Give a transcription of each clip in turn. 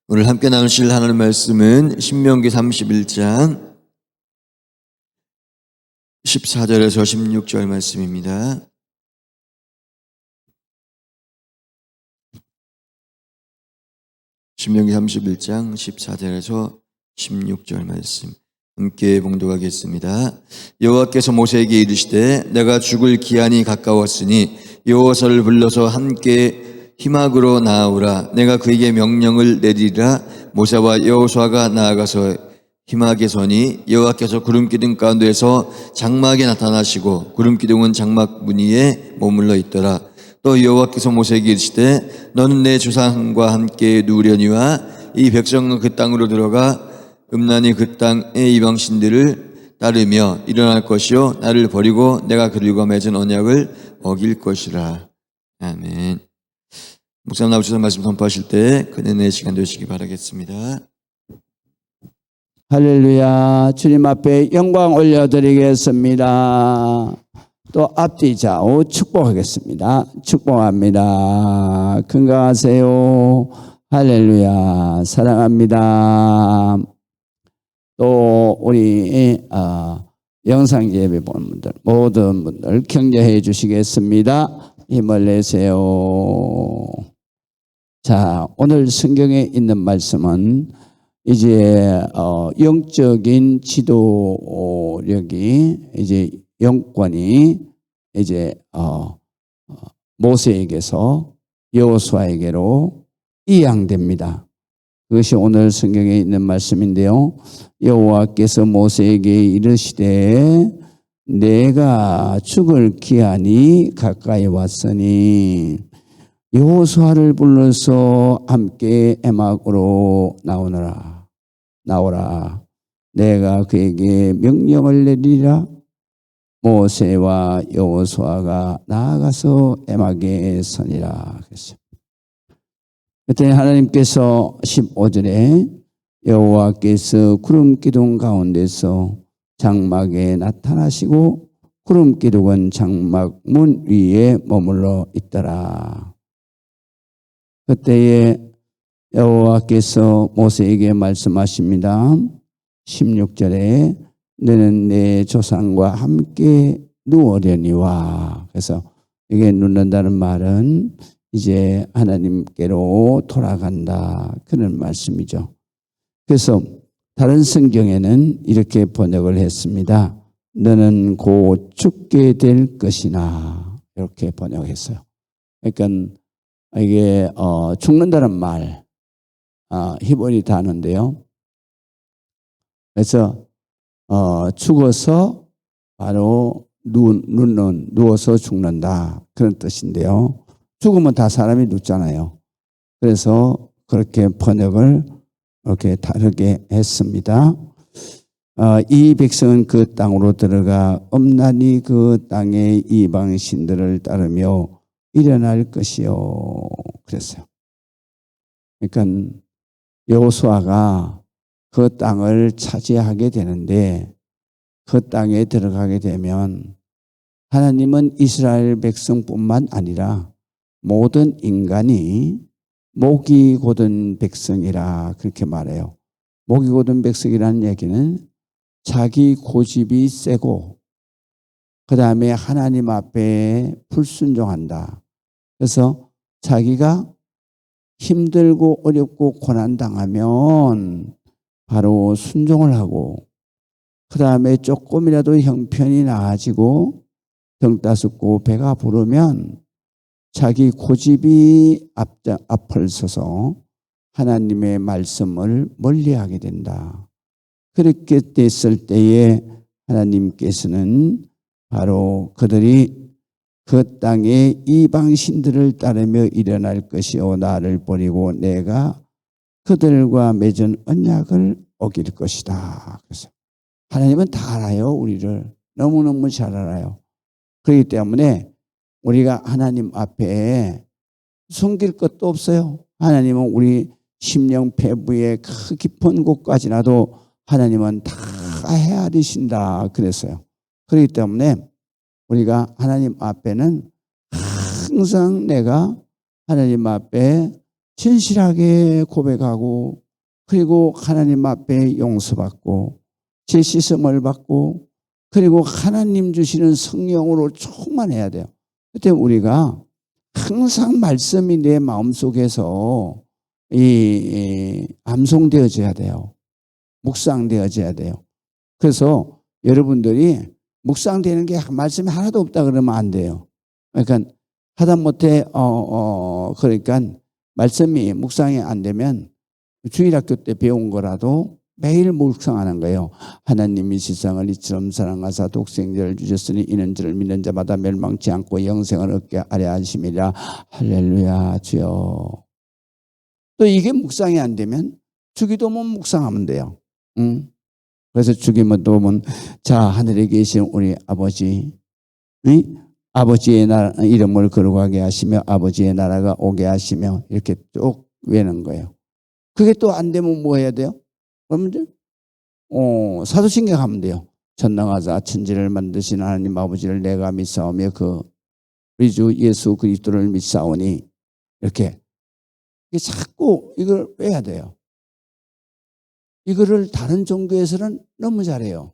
오늘 함께 나누실 하나님 말씀은 신명기 31장 14절에서 16절 말씀입니다. 신명기 31장 14절에서 16절 말씀 함께 봉독하겠습니다. 여호와께서 모세에게 이르시되 내가 죽을 기한이 가까웠으니 여호와를 불러서 함께 희막으로 나아오라. 내가 그에게 명령을 내리리라. 모세와 여호수아가 나아가서 희막에 서니 여호와께서 구름기둥 가운데에서 장막에 나타나시고 구름기둥은 장막 무늬에 머물러 있더라. 또 여호와께서 모세에게 이르시되 너는 내 조상과 함께 누우려니와 이 백성은 그 땅으로 들어가 음란히 그 땅의 이방신들을 따르며 일어날 것이요 나를 버리고 내가 그들과 맺은 언약을 어길 것이라. 아멘. 목사님 나오셔서 말씀 선포하실 때 그 은혜의 시간 되시기 바라겠습니다. 할렐루야. 주님 앞에 영광 올려드리겠습니다. 또 앞뒤 좌우 축복하겠습니다. 축복합니다. 건강하세요. 할렐루야. 사랑합니다. 또 우리 영상 예배 보는 분들 모든 분들 격려해 주시겠습니다. 힘을 내세요. 자, 오늘 성경에 있는 말씀은 이제 영적인 지도력이 이제 영권이 이제 모세에게서 여호수아에게로 이양됩니다. 그것이 오늘 성경에 있는 말씀인데요. 여호와께서 모세에게 이르시되 내가 죽을 기한이 가까이 왔으니 여호수아를 불러서 함께 에막으로 나오라. 내가 그에게 명령을 내리라. 모세와 여호수아가 나아가서 에막에 서니라. 그랬어요. 그때 하나님께서 15절에 여호와께서 구름기둥 가운데서 장막에 나타나시고 구름기둥은 장막 문 위에 머물러 있더라. 그때에 여호와께서 모세에게 말씀하십니다. 16절에 너는 내 조상과 함께 누우려니와. 그래서 이게 눕는다는 말은 이제 하나님께로 돌아간다. 그런 말씀이죠. 그래서 다른 성경에는 이렇게 번역을 했습니다. 너는 곧 죽게 될 것이나. 이렇게 번역했어요. 그러니까 이게 죽는다는 말 히브리 단어인데요. 그래서 죽어서 바로 누워서 죽는다 그런 뜻인데요. 죽으면 다 사람이 눕잖아요. 그래서 그렇게 번역을 이렇게 다르게 했습니다. 이 백성은 그 땅으로 들어가 음란히 그 땅의 이방 신들을 따르며 일어날 것이요. 그랬어요. 그러니까 여호수아가 그 땅을 차지하게 되는데 그 땅에 들어가게 되면 하나님은 이스라엘 백성뿐만 아니라 모든 인간이 목이 곧은 백성이라 그렇게 말해요. 목이 곧은 백성이라는 얘기는 자기 고집이 세고 그 다음에 하나님 앞에 불순종한다. 그래서 자기가 힘들고 어렵고 고난당하면 바로 순종을 하고 그 다음에 조금이라도 형편이 나아지고 등 따숩고 배가 부르면 자기 고집이 앞을 서서 하나님의 말씀을 멀리하게 된다. 그렇게 됐을 때에 하나님께서는 바로 그들이 그 땅에 이방신들을 따르며 일어날 것이요 나를 버리고 내가 그들과 맺은 언약을 어길 것이다. 그래서 하나님은 다 알아요. 우리를 너무너무 잘 알아요. 그렇기 때문에 우리가 하나님 앞에 숨길 것도 없어요. 하나님은 우리 심령 배부의 그 깊은 곳까지라도 하나님은 다 헤아리신다 그랬어요. 그렇기 때문에 우리가 하나님 앞에는 항상 내가 하나님 앞에 진실하게 고백하고 그리고 하나님 앞에 용서받고 제 씻음을 받고 그리고 하나님 주시는 성령으로 충만해야 돼요. 그때 우리가 항상 말씀이 내 마음속에서 암송되어져야 돼요. 묵상되어져야 돼요. 그래서 여러분들이 묵상되는 게 말씀이 하나도 없다 그러면 안 돼요. 그러니까 하다못해 그러니까 말씀이 묵상이 안 되면 주일학교 때 배운 거라도 매일 묵상하는 거예요. 하나님이 세상을 이처럼 사랑하사 독생자를 주셨으니 이는 저를 믿는 자마다 멸망치 않고 영생을 얻게 하려 하심이라. 할렐루야 주여. 또 이게 묵상이 안 되면 주기도문 묵상하면 돼요. 그래서 주기도문 자 하늘에 계신 우리 아버지, 아버지의 이름을 거룩하게 하시며 아버지의 나라가 오게 하시며 이렇게 쭉 외는 거예요. 그게 또 안 되면 뭐 해야 돼요? 그러면 사도신경 하면 돼요. 전능하사 천지를 만드신 하나님 아버지를 내가 믿사오며 우리 주 예수 그리스도를 믿사오니 이렇게 자꾸 이걸 외야 돼요. 이거를 다른 종교에서는 너무 잘해요.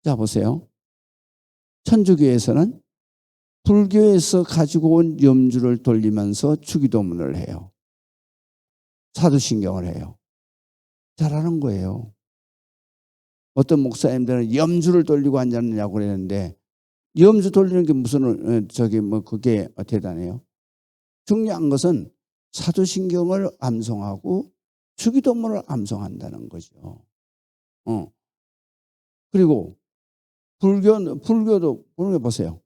자 보세요. 천주교에서는 불교에서 가지고 온 염주를 돌리면서 주기도문을 해요. 사도신경을 해요. 잘하는 거예요. 어떤 목사님들은 염주를 돌리고 앉았느냐고 그랬는데 염주 돌리는 게 무슨 그게 대단해요. 중요한 것은 사도신경을 암송하고 주기도문을 암송한다는 거죠. 그리고 불교도 보세요.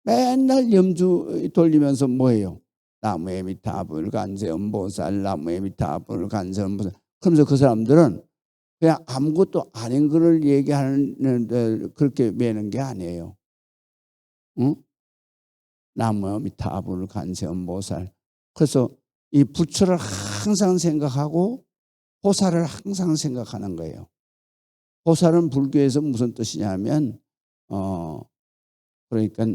맨날 염주 돌리면서 뭐예요? 나무에 미타불 간세음보살, 나무에 미타불 간세음보살. 그러면서 그 사람들은 그냥 아무것도 아닌 거를 얘기하는데 그렇게 매는 게 아니에요. 나무에 미타불 간세음보살. 그래서 이 부처를 항상 생각하고 보살을 항상 생각하는 거예요. 보살은 불교에서 무슨 뜻이냐면 그러니까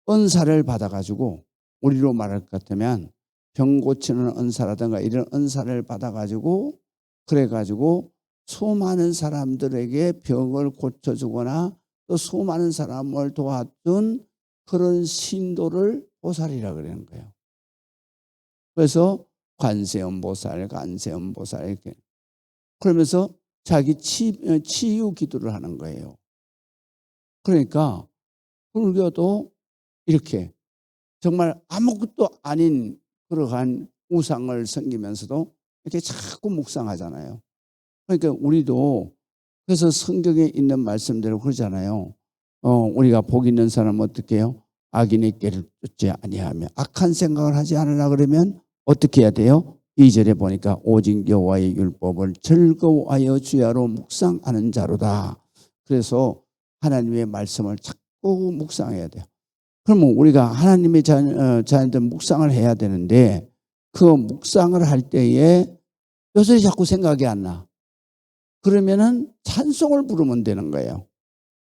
은사를 받아가지고 우리로 말할 것 같으면 병 고치는 은사라든가 이런 은사를 받아가지고 그래가지고 수많은 사람들에게 병을 고쳐주거나 또 수많은 사람을 도왔던 그런 신도를 보살이라 그러는 거예요. 그래서 관세음보살, 간세음보살 이렇게 그러면서 자기 치유 기도를 하는 거예요. 그러니까 불교도 이렇게 정말 아무것도 아닌 그러한 우상을 섬기면서도 이렇게 자꾸 묵상하잖아요. 그러니까 우리도 그래서 성경에 있는 말씀대로 그러잖아요. 우리가 복 있는 사람은 어떻게 해요? 악인의 길을 쫓지 아니하며 악한 생각을 하지 않으라 그러면 어떻게 해야 돼요? 2절에 보니까 오직 여호와의 율법을 즐거워하여 주야로 묵상하는 자로다. 그래서 하나님의 말씀을 자꾸 묵상해야 돼요. 그러면 우리가 하나님의 자녀들 묵상을 해야 되는데 그 묵상을 할 때에 요새 자꾸 생각이 안 나. 그러면은 찬송을 부르면 되는 거예요.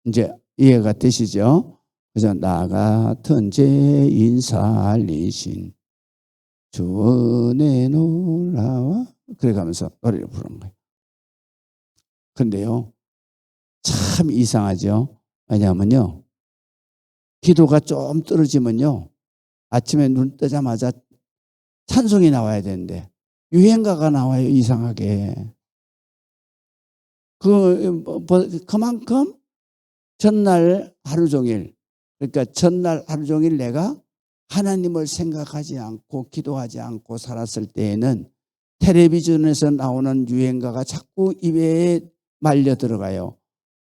이제 이해가 되시죠? 그래서 나 같은 죄인 살리신 주 은혜 놀라와 그래 가면서 노래를 부르는 거예요. 그런데요 참 이상하죠. 왜냐하면요 기도가 좀 떨어지면요 아침에 눈 뜨자마자 찬송이 나와야 되는데 유행가가 나와요. 이상하게. 그만큼 전날 하루 종일 그러니까 전날 하루 종일 내가 하나님을 생각하지 않고 기도하지 않고 살았을 때에는 텔레비전에서 나오는 유행가가 자꾸 입에 말려 들어가요.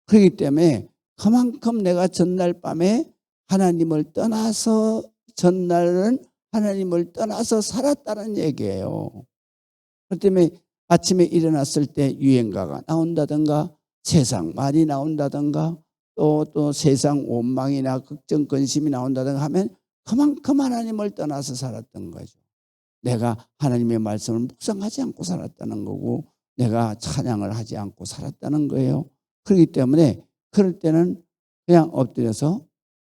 그렇기 때문에 그만큼 내가 전날 밤에 하나님을 떠나서 전날은 하나님을 떠나서 살았다는 얘기예요. 그렇기 때문에 아침에 일어났을 때 유행가가 나온다든가 세상 말이 나온다든가 또 세상 원망이나 걱정 근심이 나온다든가 하면 그만큼 하나님을 떠나서 살았던 거죠. 내가 하나님의 말씀을 묵상하지 않고 살았다는 거고 내가 찬양을 하지 않고 살았다는 거예요. 그렇기 때문에 그럴 때는 그냥 엎드려서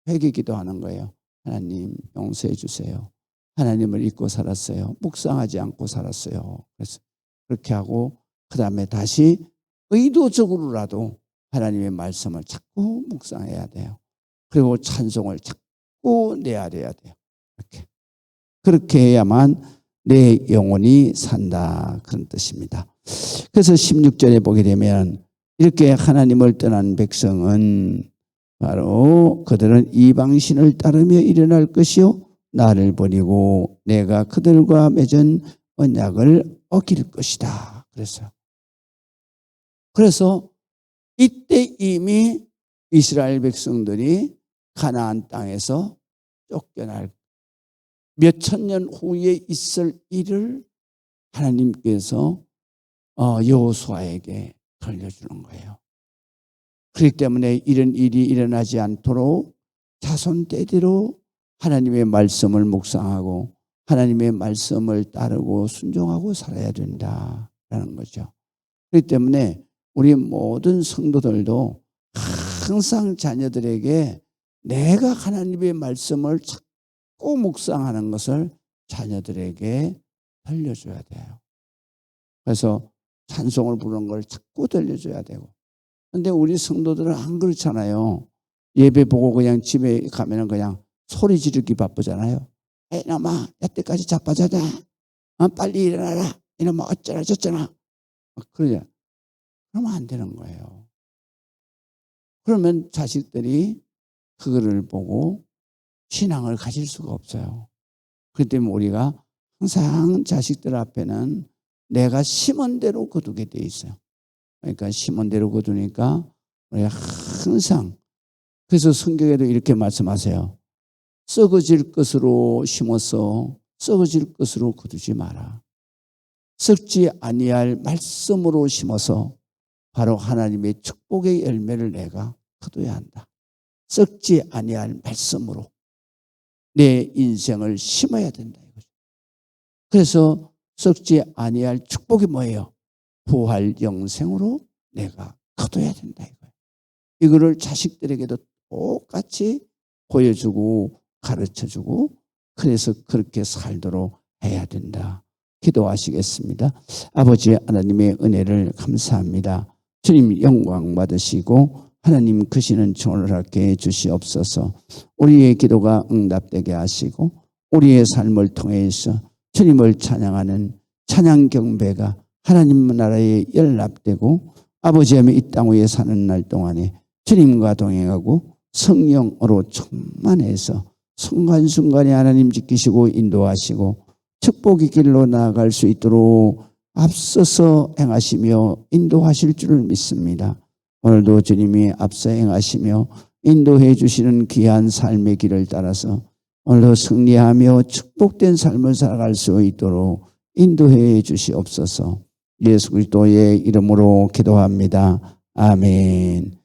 회개 기도하는 거예요. 하나님 용서해 주세요. 하나님을 잊고 살았어요. 묵상하지 않고 살았어요. 그래서 그렇게 하고 그 다음에 다시 의도적으로라도 하나님의 말씀을 자꾸 묵상해야 돼요. 그리고 찬송을 자꾸 내야 돼요. 그렇게 해야만 내 영혼이 산다, 그런 뜻입니다. 그래서 16절에 보게 되면 이렇게 하나님을 떠난 백성은 바로 그들은 이방신을 따르며 일어날 것이요 나를 버리고 내가 그들과 맺은 언약을 어길 것이다. 그래서 이때 이미 이스라엘 백성들이 가나안 땅에서 쫓겨날 몇 천 년 후에 있을 일을 하나님께서 여호수아에게 들려주는 거예요. 그렇기 때문에 이런 일이 일어나지 않도록 자손 때대로 하나님의 말씀을 묵상하고 하나님의 말씀을 따르고 순종하고 살아야 된다라는 거죠. 그렇기 때문에 우리 모든 성도들도 항상 자녀들에게 내가 하나님의 말씀을 자꾸 묵상하는 것을 자녀들에게 들려줘야 돼요. 그래서 찬송을 부르는 걸 자꾸 들려줘야 되고. 근데 우리 성도들은 안 그렇잖아요. 예배 보고 그냥 집에 가면은 그냥 소리 지르기 바쁘잖아요. 이놈아, 여태까지 자빠졌다. 빨리 일어나라. 이놈아, 어쩌나 저쩌나. 그러냐. 그러면 안 되는 거예요. 그러면 자식들이 그거를 보고 신앙을 가질 수가 없어요. 그렇기 때문에 우리가 항상 자식들 앞에는 내가 심은 대로 거두게 돼 있어요. 그러니까 심은 대로 거두니까 우리가 항상, 그래서 성경에도 이렇게 말씀하세요. 썩어질 것으로 심어서 썩어질 것으로 거두지 마라. 썩지 아니할 말씀으로 심어서 바로 하나님의 축복의 열매를 내가 거둬야 한다. 썩지 아니할 말씀으로 내 인생을 심어야 된다 이거죠. 그래서 썩지 아니할 축복이 뭐예요? 부활 영생으로 내가 거둬야 된다 이거예요. 이거를 자식들에게도 똑같이 보여주고 가르쳐주고 그래서 그렇게 살도록 해야 된다. 기도하시겠습니다. 아버지 하나님의 은혜를 감사합니다. 주님 영광 받으시고 하나님 크시는 전월하게 해주시옵소서. 우리의 기도가 응답되게 하시고 우리의 삶을 통해서 주님을 찬양하는 찬양 경배가 하나님 나라에 연락되고 아버지 하며 이 땅 위에 사는 날 동안에 주님과 동행하고 성령으로 충만해서 순간순간에 하나님 지키시고 인도하시고 축복의 길로 나아갈 수 있도록 앞서서 행하시며 인도하실 줄을 믿습니다. 오늘도 주님이 앞서 행하시며 인도해 주시는 귀한 삶의 길을 따라서 오늘도 승리하며 축복된 삶을 살아갈 수 있도록 인도해 주시옵소서. 예수 그리스도의 이름으로 기도합니다. 아멘.